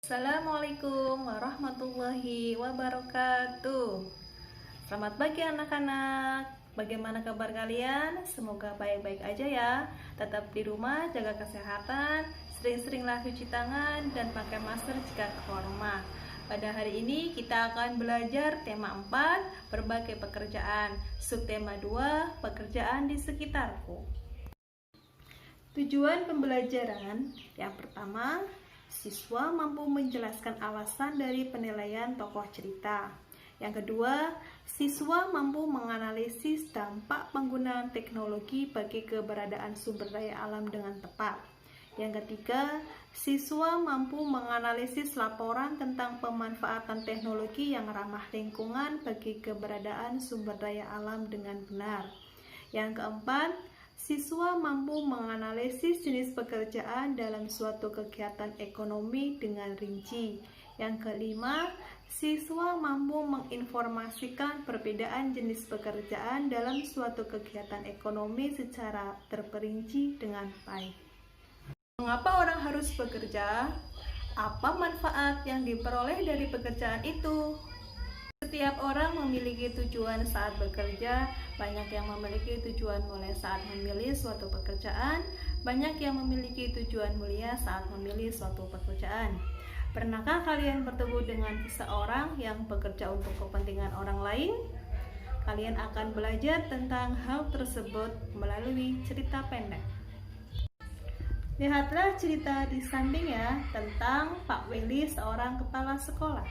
Assalamualaikum warahmatullahi wabarakatuh. Selamat pagi anak-anak. Bagaimana kabar kalian? Semoga baik-baik aja ya. Tetap di rumah, jaga kesehatan, sering-seringlah cuci tangan dan pakai masker jika keluar rumah. Pada hari ini kita akan belajar tema 4, berbagai pekerjaan. Subtema 2, pekerjaan di sekitarku. Tujuan pembelajaran yang pertama, siswa mampu menjelaskan alasan dari penilaian tokoh cerita. Yang kedua, siswa mampu menganalisis dampak penggunaan teknologi bagi keberadaan sumber daya alam dengan tepat. Yang ketiga, siswa mampu menganalisis laporan tentang pemanfaatan teknologi yang ramah lingkungan bagi keberadaan sumber daya alam dengan benar. Yang keempat, siswa mampu menganalisis jenis pekerjaan dalam suatu kegiatan ekonomi dengan rinci. Yang kelima, siswa mampu menginformasikan perbedaan jenis pekerjaan dalam suatu kegiatan ekonomi secara terperinci dengan baik. Mengapa orang harus bekerja? Apa manfaat yang diperoleh dari pekerjaan itu? Setiap orang memiliki tujuan saat bekerja. Banyak yang memiliki tujuan mulai saat memilih suatu pekerjaan. Banyak yang memiliki tujuan mulia saat memilih suatu pekerjaan. Pernahkah kalian bertemu dengan seseorang yang bekerja untuk kepentingan orang lain? Kalian akan belajar tentang hal tersebut melalui cerita pendek. Lihatlah cerita di samping ya, tentang Pak Willy, seorang kepala sekolah.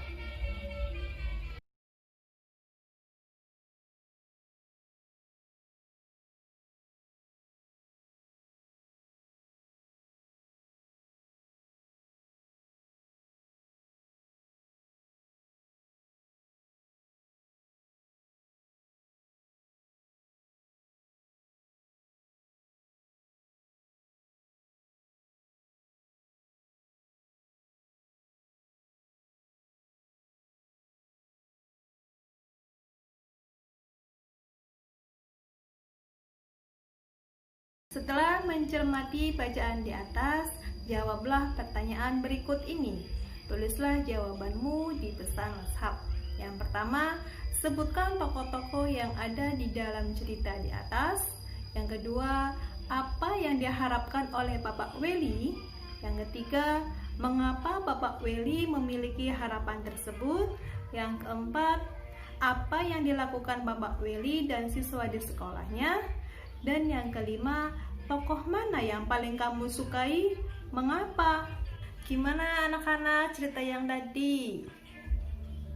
Setelah mencermati bacaan di atas, jawablah pertanyaan berikut ini. Tulislah jawabanmu di pesan WhatsApp. Yang pertama, sebutkan tokoh-tokoh yang ada di dalam cerita di atas. Yang kedua, apa yang diharapkan oleh Bapak Willy? Yang ketiga, mengapa Bapak Willy memiliki harapan tersebut? Yang keempat, apa yang dilakukan Bapak Willy dan siswa di sekolahnya? Dan yang kelima, tokoh mana yang paling kamu sukai? Mengapa? Gimana anak-anak cerita yang tadi?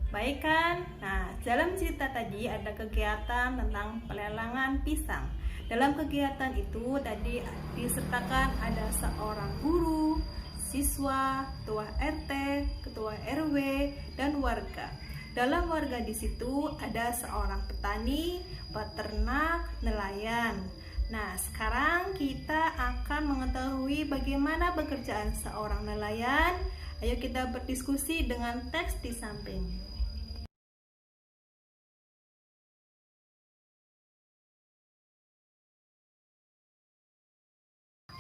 Baik kan? Nah, dalam cerita tadi ada kegiatan tentang pelelangan pisang. Dalam kegiatan itu tadi disertakan ada seorang guru, siswa, ketua RT, ketua RW, dan warga. Dalam warga di situ ada seorang petani, peternak, nelayan. Nah, sekarang kita akan mengetahui bagaimana pekerjaan seorang nelayan. Ayo kita berdiskusi dengan teks di samping.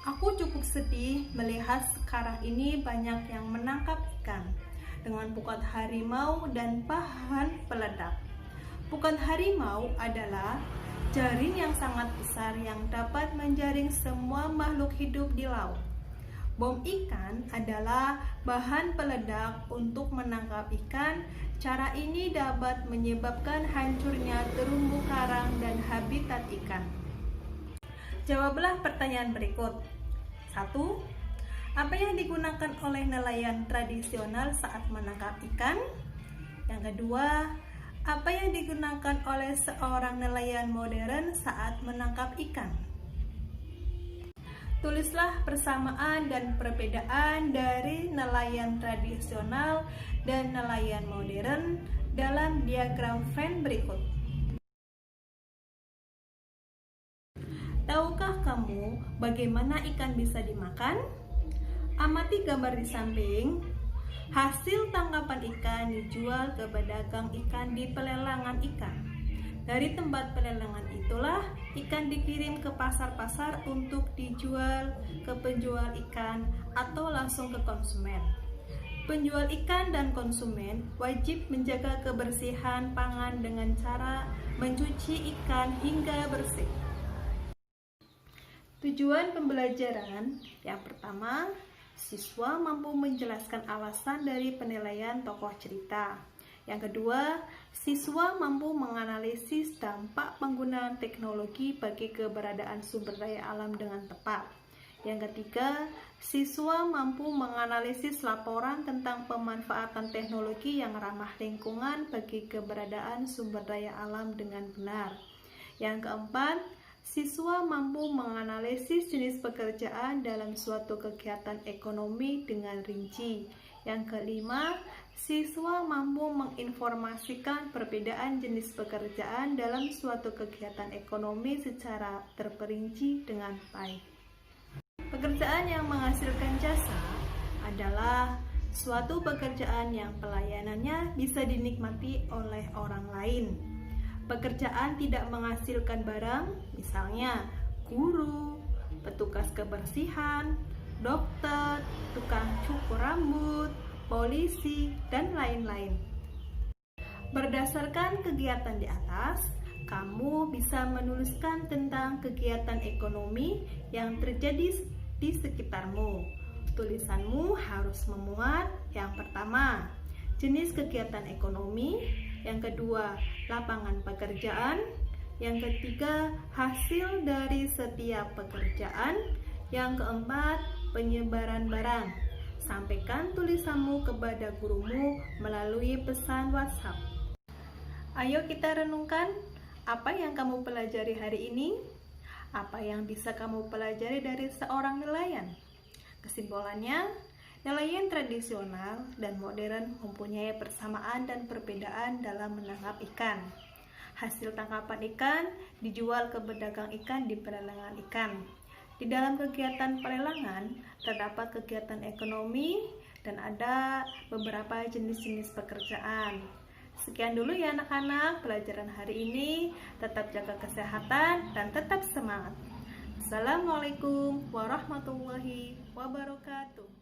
Aku cukup sedih melihat sekarang ini banyak yang menangkap ikan dengan pukat harimau dan bahan peledak. Pukat harimau adalah jaring yang sangat besar yang dapat menjaring semua makhluk hidup di laut. Bom ikan adalah bahan peledak untuk menangkap ikan. Cara ini dapat menyebabkan hancurnya terumbu karang dan habitat ikan. Jawablah pertanyaan berikut. 1. Apa yang digunakan oleh nelayan tradisional saat menangkap ikan? Yang kedua, apa yang digunakan oleh seorang nelayan modern saat menangkap ikan? Tulislah persamaan dan perbedaan dari nelayan tradisional dan nelayan modern dalam diagram Venn berikut. Tahukah kamu bagaimana ikan bisa dimakan? Amati gambar di samping. Hasil tangkapan ikan dijual ke pedagang ikan di pelelangan ikan. Dari tempat pelelangan itulah ikan dikirim ke pasar-pasar untuk dijual ke penjual ikan atau langsung ke konsumen. Penjual ikan dan konsumen wajib menjaga kebersihan pangan dengan cara mencuci ikan hingga bersih. Tujuan pembelajaran yang pertama, siswa mampu menjelaskan alasan dari penilaian tokoh cerita. Yang kedua, siswa mampu menganalisis dampak penggunaan teknologi bagi keberadaan sumber daya alam dengan tepat. Yang ketiga, siswa mampu menganalisis laporan tentang pemanfaatan teknologi yang ramah lingkungan bagi keberadaan sumber daya alam dengan benar. Yang keempat, siswa mampu menganalisis jenis pekerjaan dalam suatu kegiatan ekonomi dengan rinci. Yang kelima, siswa mampu menginformasikan perbedaan jenis pekerjaan dalam suatu kegiatan ekonomi secara terperinci dengan baik. Pekerjaan yang menghasilkan jasa adalah suatu pekerjaan yang pelayanannya bisa dinikmati oleh orang lain. Pekerjaan tidak menghasilkan barang, misalnya guru, petugas kebersihan, dokter, tukang cukur rambut, polisi, dan lain-lain. Berdasarkan kegiatan di atas, kamu bisa menuliskan tentang kegiatan ekonomi yang terjadi di sekitarmu. Tulisanmu harus memuat yang pertama, jenis kegiatan ekonomi, yang kedua, lapangan pekerjaan, yang ketiga, hasil dari setiap pekerjaan, yang keempat, penyebaran barang. Sampaikan tulisanmu kepada gurumu melalui pesan WhatsApp. Ayo kita renungkan apa yang kamu pelajari hari ini. Apa yang bisa kamu pelajari dari seorang nelayan? Kesimpulannya, nelayan tradisional dan modern mempunyai persamaan dan perbedaan dalam menangkap ikan. Hasil tangkapan ikan dijual ke pedagang ikan di pelelangan ikan. Di dalam kegiatan pelelangan terdapat kegiatan ekonomi dan ada beberapa jenis-jenis pekerjaan. Sekian dulu ya anak-anak pelajaran hari ini. Tetap jaga kesehatan dan tetap semangat. Assalamualaikum warahmatullahi wabarakatuh.